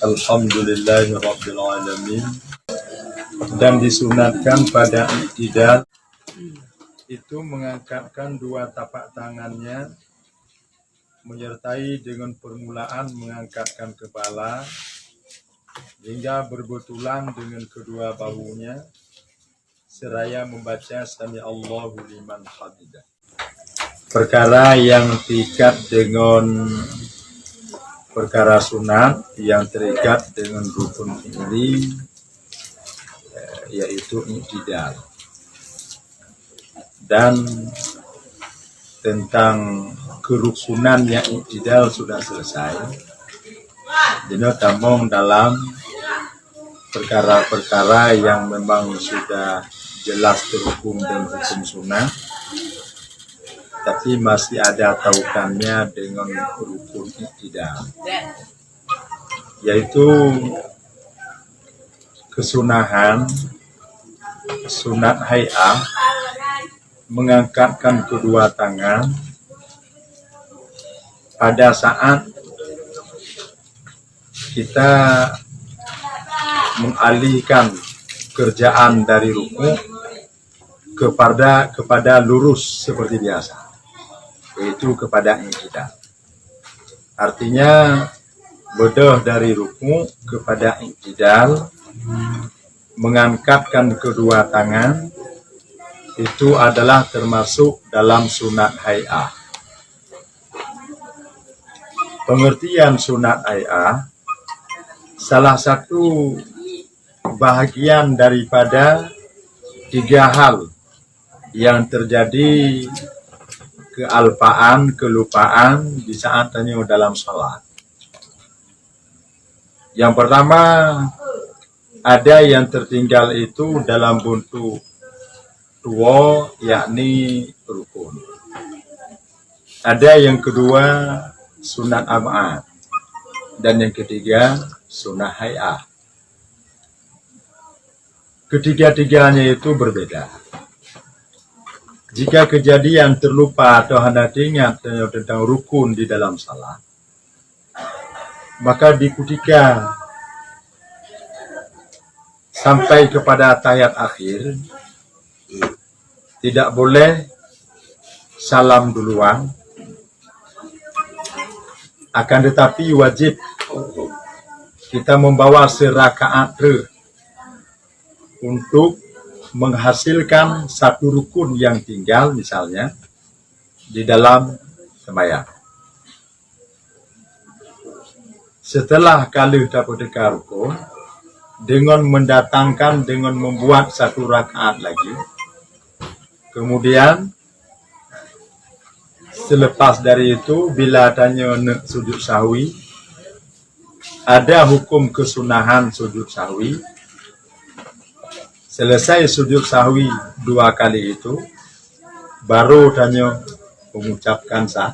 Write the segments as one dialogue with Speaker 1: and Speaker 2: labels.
Speaker 1: Alhamdulillahirrabbilalamin. Dan disunatkan pada i'tidal itu mengangkatkan dua tapak tangannya menyertai dengan permulaan mengangkatkan kepala hingga berbetulan dengan kedua bahunya seraya membaca Sami Allahu liman hamidah. Perkara yang terikat dengan perkara sunat yang terikat dengan rukun ini yaitu i'tidal. Dan tentang kerukunan yang i'tidal sudah selesai. Jadi tamong dalam perkara-perkara yang memang sudah jelas terhukum dan hukum sunnah, tapi masih ada tautannya dengan rukun i'tidal, yaitu kesunahan sunat hay'ah mengangkatkan kedua tangan pada saat kita mengalihkan kerjaan dari ruku kepada lurus seperti biasa, yaitu kepada i'tidal. Artinya bedah dari ruku kepada i'tidal, mengangkatkan kedua tangan itu adalah termasuk dalam sunat hay'ah. Pengertian sunat hay'ah, salah satu bahagian daripada tiga hal yang terjadi kealpaan, kelupaan di saat hanya dalam salat. Yang pertama, ada yang tertinggal itu dalam bentuk dua, yakni rukun. Ada yang kedua sunat ab'ad, dan yang ketiga sunat hay'ah. Ketiga-tiganya itu berbeda. Jika kejadian terlupa atau hendak ingat tentang rukun di dalam salat, maka ketika sampai kepada tahiyat akhir tidak boleh salam duluan, akan tetapi wajib kita membawa serakaat untuk menghasilkan satu rukun yang tinggal, misalnya di dalam sembahyang. Setelah kali dapat rukun, dengan mendatangkan, dengan membuat satu rakaat lagi, kemudian selepas dari itu bila tanya sujud sahwi, ada hukum kesunahan sujud sahwi. Selesai sujud sahwi dua kali itu, baru tanya mengucapkan sah.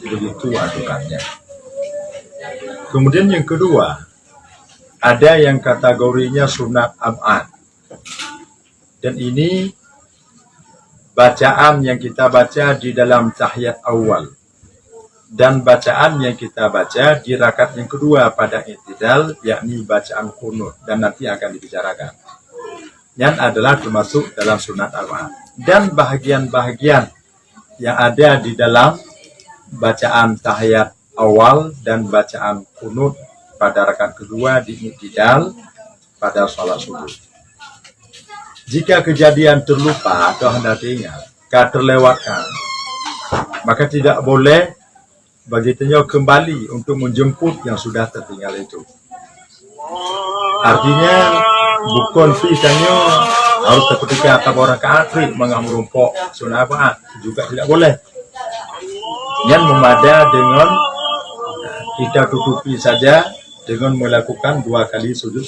Speaker 1: Begitu aturannya. Kemudian yang kedua, ada yang kategorinya sunat ab'ad. Dan ini bacaan yang kita baca di dalam tahiyat awal dan bacaan yang kita baca di rakaat yang kedua pada i'tidal, yakni bacaan qunut, dan nanti akan dibicarakan. Yang adalah termasuk dalam sunat ab'ad. Dan bahagian-bahagian yang ada di dalam bacaan tahiyat awal dan bacaan qunut pada rakaat kedua di i'tidal pada salat subuh. Jika kejadian terlupa atau hendak diingat, terlewatkan, maka tidak boleh bagitanya kembali untuk menjemput yang sudah tertinggal itu. Artinya bukan fisanya harus ketika atap orang kafir mengamurumpok sunat ab'ad, juga tidak boleh. Yang memada dengan kita tutupi saja dengan melakukan dua kali sujud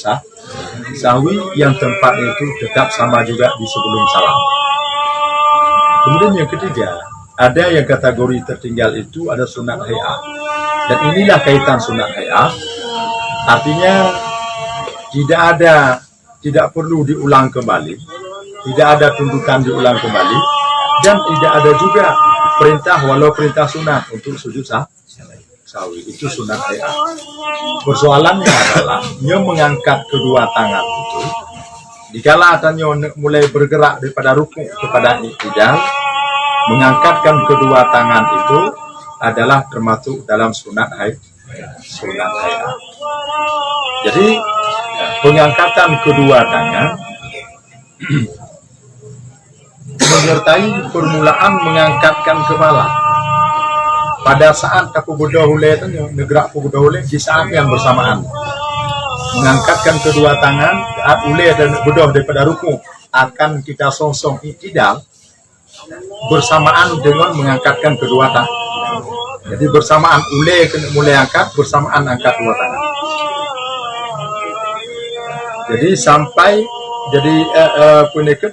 Speaker 1: sahwi yang tempat itu tetap sama juga di sebelum salam. Kemudian yang ketiga, ada yang kategori tertinggal itu ada sunat hay'ah. Dan inilah kaitan sunat hay'ah. Artinya tidak perlu diulang kembali, tidak ada tuntutan diulang kembali, dan tidak ada juga perintah walau perintah sunat untuk sujud sahwi. sawi. Itu sunat hayat. Persoalannya adalah dia mengangkat kedua tangan itu. Dikala adanya mulai bergerak daripada rukuk kepada i'tidal, mengangkatkan kedua tangan itu adalah termasuk dalam sunat hayat. Sunat hayat. Jadi pengangkatan kedua tangan menyertai permulaan mengangkatkan kepala. Pada saat aku berdahulu itu, negara aku berdahulu di saat yang bersamaan. Mengangkatkan kedua tangan, saat ule dan berdoa daripada ruku akan kita songsong i'tidal bersamaan dengan mengangkatkan kedua tangan. Jadi bersamaan ule kena mulai angkat, bersamaan angkat dua tangan. Jadi sampai jadi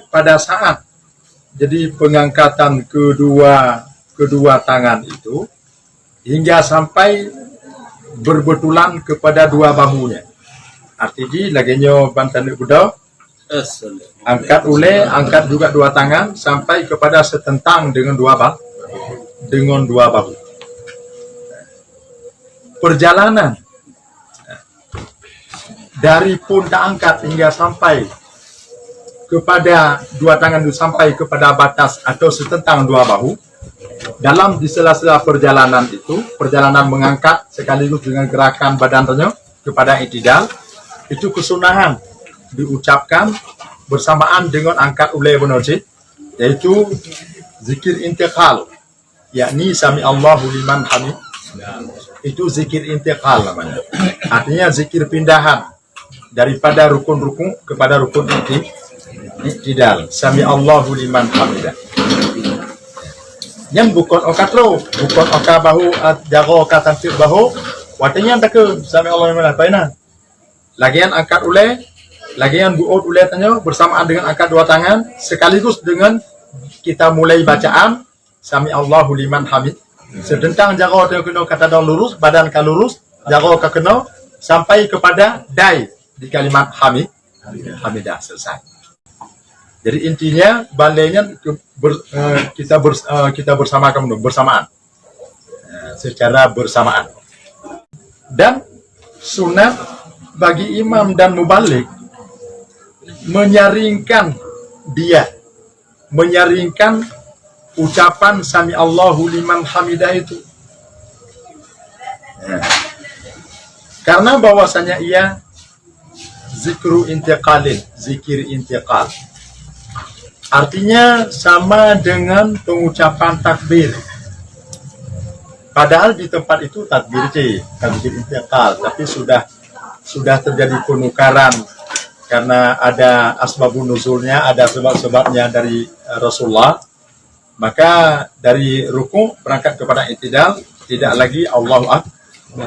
Speaker 1: pada saat jadi pengangkatan kedua tangan itu hingga sampai berbetulan kepada dua bahunya. Artinya laginya bantan budak angkat ule, angkat juga dua tangan sampai kepada setentang dengan dua bahu. Perjalanan dari pundak angkat hingga sampai kepada dua tangan itu sampai kepada batas atau setentang dua bahu. Dalam di sela-sela perjalanan itu, perjalanan mengangkat sekaligus dengan gerakan badannya kepada i'tidal, itu kesunahan diucapkan bersamaan dengan angkat ulai benojid, yaitu zikir intiqal, yakni sami Allahu liman hamid. Itu zikir intiqal namanya. Artinya zikir pindahan daripada rukun-rukun kepada rukun i'tidal. Sami Allahu liman hamidah. Yang bukan okatro, bukan oka bahu jago katantir bahu. Watanya tak ke sami Allahu liman hamidah. Lagian angkat ule, lagian buot ule tanya bersamaan dengan angkat dua tangan sekaligus dengan kita mulai bacaan sami Allahu liman hamid. Sedentang jago kena kata dong lurus, badan ka lurus, jago ka kena sampai kepada dai di kalimat hamidah selesai. Jadi intinya baliknya kita bersamaan secara bersamaan. Dan sunat bagi imam dan mubalik menyaringkan ucapan sami Allahu liman hamidah itu. Karena bahwasanya ia zikir intiqal. Artinya sama dengan pengucapan takbir. Padahal di tempat itu takbir intiqal, tapi sudah terjadi penukaran karena ada asbabun nuzulnya, ada sebab-sebabnya dari Rasulullah. Maka dari ruku berangkat kepada i'tidal tidak lagi Allahu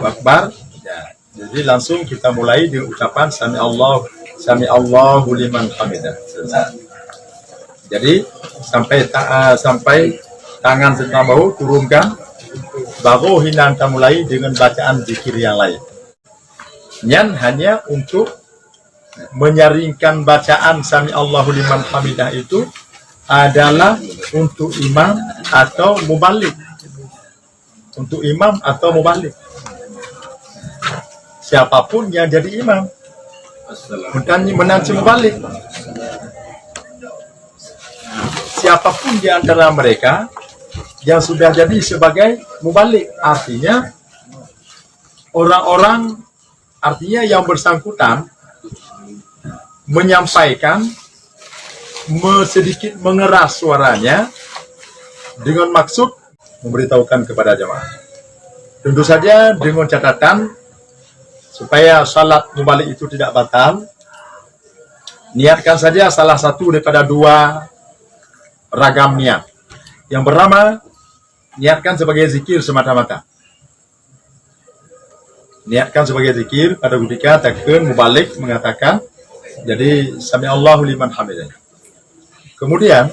Speaker 1: Akbar. Ya. Jadi langsung kita mulai dengan ucapan sami Allahu liman hamidah. Jadi sampai tangan serta bahu turunkan, baru kita mulai dengan bacaan zikir yang lain. Yang hanya untuk menyaringkan bacaan sami Allahu liman hamidah itu adalah untuk imam atau mubalik. Untuk imam atau mubalik. Siapapun yang jadi imam menanti mubalik. Siapapun di antara mereka yang sudah jadi sebagai mubalik, artinya orang-orang, artinya yang bersangkutan menyampaikan sedikit mengeras suaranya dengan maksud memberitahukan kepada jemaah. Tentu saja dengan catatan supaya salat mubalik itu tidak batal, niatkan saja salah satu daripada dua ragam niat. Yang pertama, niatkan sebagai zikir semata-mata. Niatkan sebagai zikir pada ketika takbir mubalik mengatakan, jadi sami Allahu liman hamidah. Kemudian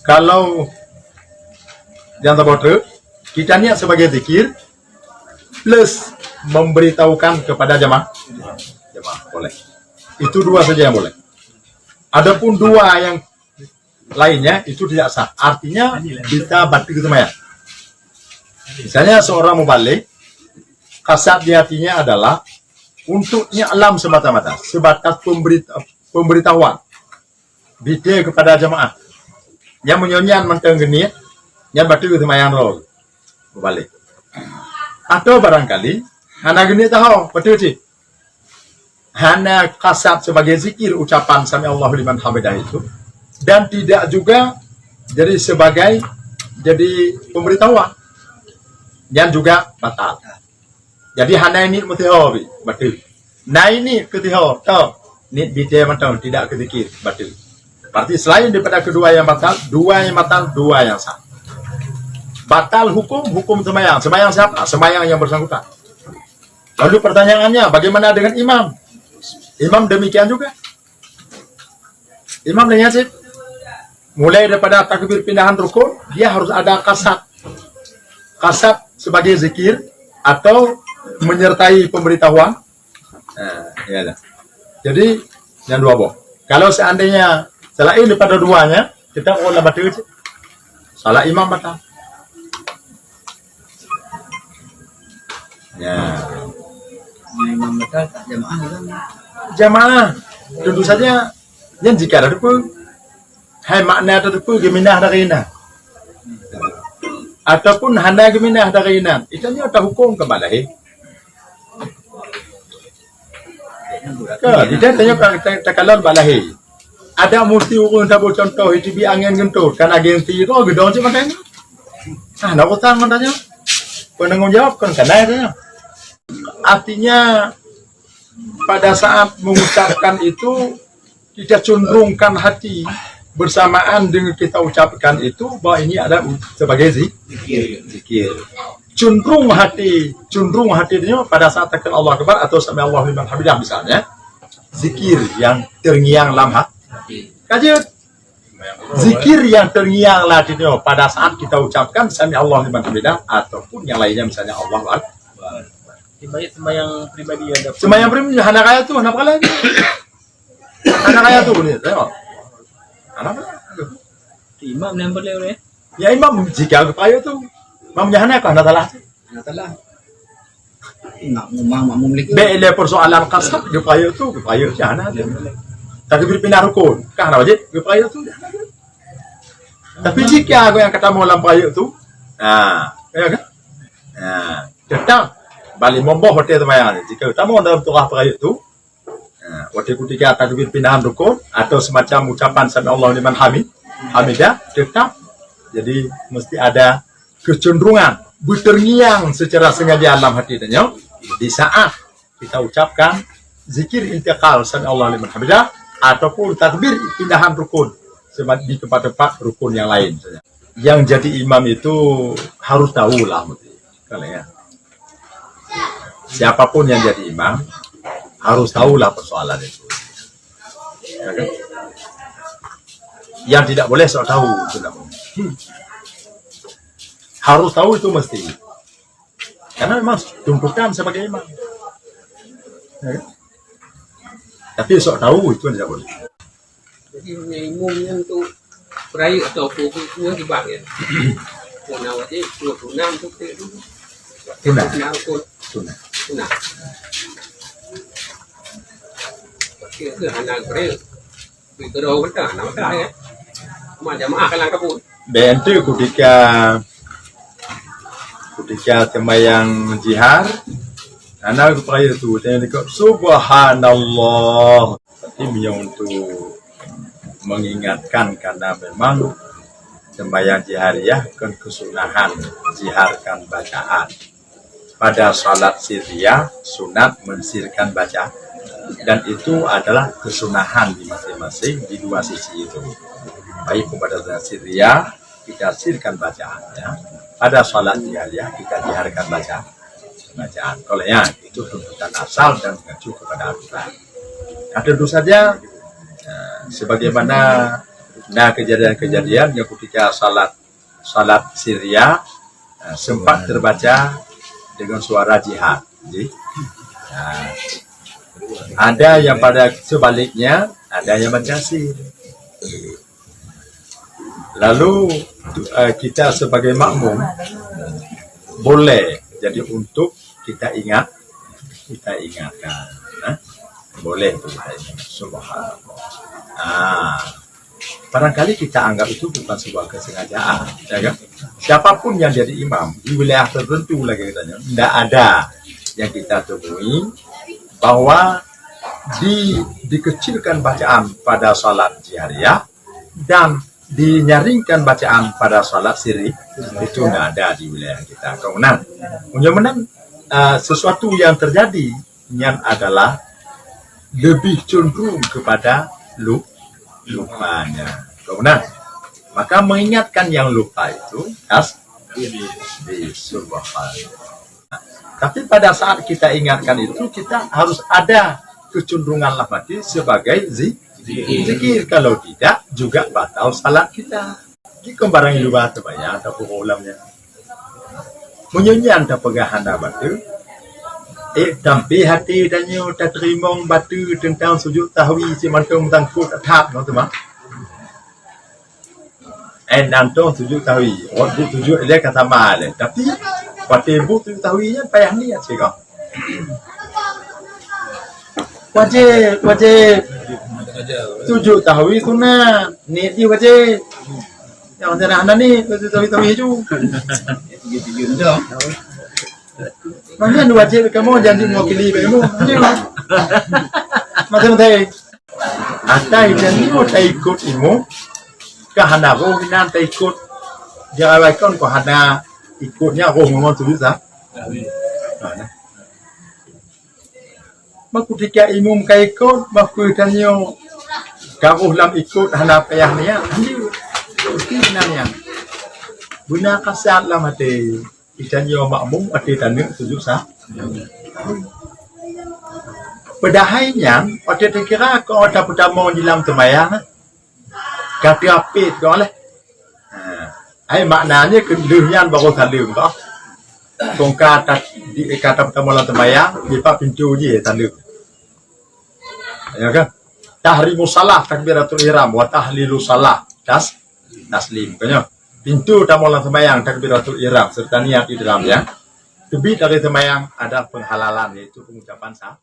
Speaker 1: kalau yang terbaru kita niat sebagai zikir plus memberitahukan kepada jemaah boleh. Itu dua saja yang boleh. Adapun dua yang lainnya itu tidak sah. Artinya kita batik itu maya. Misalnya seorang mubalik, kasat di hatinya adalah untuk alam semata-mata, sebatas pemberitahuan bida kepada jamaah yang menyonyan manteng geni yang batu semayang rol mubalik. Atau barangkali hana geni tahu betul sih, hana kasat sebagai zikir ucapan sami Allahu liman hamidah itu, dan tidak juga jadi sebagai jadi pemberitahuan yang juga batal. Jadi hana ini mutiho betul. Nah ini ketiho tau ni bida mantau tidak kezikir betul. Berarti selain daripada kedua yang batal, dua yang sah. Batal hukum sembahyang. Sembahyang siapa? Sembahyang yang bersangkutan. Lalu pertanyaannya, bagaimana dengan imam? Imam demikian juga. Imam dengan sih, mulai daripada takbir pindahan rukun, dia harus ada kasat. Kasat sebagai zikir atau menyertai pemberitahuan. Ya. Jadi yang dua boh. Kalau seandainya selain daripada duanya, kita olah batal sih. Salah imam batal. Ya.
Speaker 2: Imam batal tak jamaah kan?
Speaker 1: Jamaah tentu saja yang jika ada tu hai makna ada tu geminah darina ataupun handa geminah darina itu ni ada hukum kembali. Tidak tanya kalau balahi. Ada mesti urun tabu contoh itu bi angin gentut kan agensi itu gedong sih makanya. Nak utang makanya. Penanggung jawab kan itu. Artinya pada saat mengucapkan itu kita cenderungkan hati bersamaan dengan kita ucapkan itu bahwa ini ada sebagai zikir. Cenderung hati itu pada saat takbir Allah Akbar atau sami Allahu liman hamidah misalnya, zikir yang terngiang dalam hati. Kajian zikir yang terngiang hatinya pada saat kita ucapkan sami Allahu liman hamidah ataupun yang lainnya misalnya Allah Akbar.
Speaker 2: Sembahyang pribadi ada.
Speaker 1: Sembahyang pribadi anak kaya tu, anak kaya tu. Anak kaya tu ni, tengok. Anak
Speaker 2: Imam yang boleh oleh.
Speaker 1: ya imam jika kaya tu. Imam jahana kan adalah
Speaker 2: Makmum lagi.
Speaker 1: Bele persoalan kasat kaya tu, kaya jahana. Takbir pindah rukun, kan wajib kaya tu. Tapi jika aku yang kata mau lampai tu, ya kan? Tetap balik momboh hotel semayang. Jika kamu dalam turah perayaan itu, waktu ketika takbir pindahan rukun atau semacam ucapan sami Allahu liman hamidah, tetap jadi mesti ada kecenderungan berterngiang secara sengaja dalam hati dan di saat kita ucapkan zikir intiqal sami Allahu liman hamidah ataupun takbir pindahan rukun di tempat-tempat rukun yang lain. Yang jadi imam itu harus tahu lah, kalau ya. Siapapun yang jadi imam harus tahulah persoalan itu. Ya kan? Yang tidak boleh sok tahu itu tidak boleh. Harus tahu itu mesti. Karena memang tuntutan sebagai imam. Ya kan? Tapi sok tahu itu tidak boleh.
Speaker 3: Jadi umumnya untuk perayaan atau kuah di bawah ya. Karena waktu 26 tu tu.
Speaker 1: Sunnah.
Speaker 3: Nah. Ke anak perayaan. Berdoa betul, anak betul ya. Cuma jamaah kalang kabut.
Speaker 1: Bentuk ketika sembahyang jihar, anak perayaan tu tengok subhanallah. Tapi untuk mengingatkan karena memang sembahyang jihariyah kan kesunahan jiharkan bacaan. Pada salat sirriyah sunat mensirkan baca dan itu adalah kesunahan di masing-masing di dua sisi itu. Baik pada salat sirriyah kita sirkan bacaannya, pada salat jihariyah kita jiharkan bacaan. Kalau ya itu tuntutan asal dan mengacu kepada aturan. Nah, tentu saja sebagaimana kejadian-kejadian yang ketika salat sirriyah sempat terbaca dengan suara jihad. Ada yang pada sebaliknya, ada yang baca sir. Lalu kita sebagai makmum boleh. Jadi untuk kita ingatkan. Boleh untuk kita ingat. Subhanallah. Barangkali kita anggap itu bukan sebuah kesengajaan, ya kan? Siapapun yang jadi imam di wilayah tertentu lagi katanya, tidak ada yang kita temui bahwa dikecilkan bacaan pada salat jahriyah dan dinyaringkan bacaan pada salat sirri, itu tidak ada di wilayah kita. Kemudian sesuatu yang terjadi yang adalah lebih cenderung kepada lupanya. Kemudian maka mengingatkan yang lupa itu tapi pada saat kita ingatkan itu kita harus ada kecenderungan lafati sebagai zikir. Kalau tidak juga batal salat kita. Jika barang lupa terbayar atau ulamnya menyanyian tak pegahan batu tampi hati dan nyu tak terima batu tentang sujud tahwi si mantung tangkut thap no tu mah nantong sujud tahwi waktu sujud dia kata mal tapi waktu bu sujud tahwinya payah ni sih kau wajib sujud tahwi sunat ni di wajib yang sana ni sujud tahwi hiju mana nu wajib kamu janji mewakili kamu macam thầy atai janji thầy ikut ilmu kahana go hinan thầy ikut jangan laikon ko hana ikutnya go ngomong tu bisa ketika imam kai ikut baku tanyo kamu lam ikut hana payah niya itu nanya guna kasat lam hati itanyo makmum ati tanuk sujud sah. Padahalnya, ati dikira kau ada pertama dalam temayang, kati apit kau leh. Maknanya kenduhnya baru salim kau. Kau kata pertama dalam temayang, di pintu je salim. Ya kan? Tahrimu salah takbiratul ihram wa tahlilu salah taslim. Kau pintu tamulan semayang takbiratul ihram serta niat di dalamnya. Lebih dari semayang ada penghalalan yaitu pengucapan sah.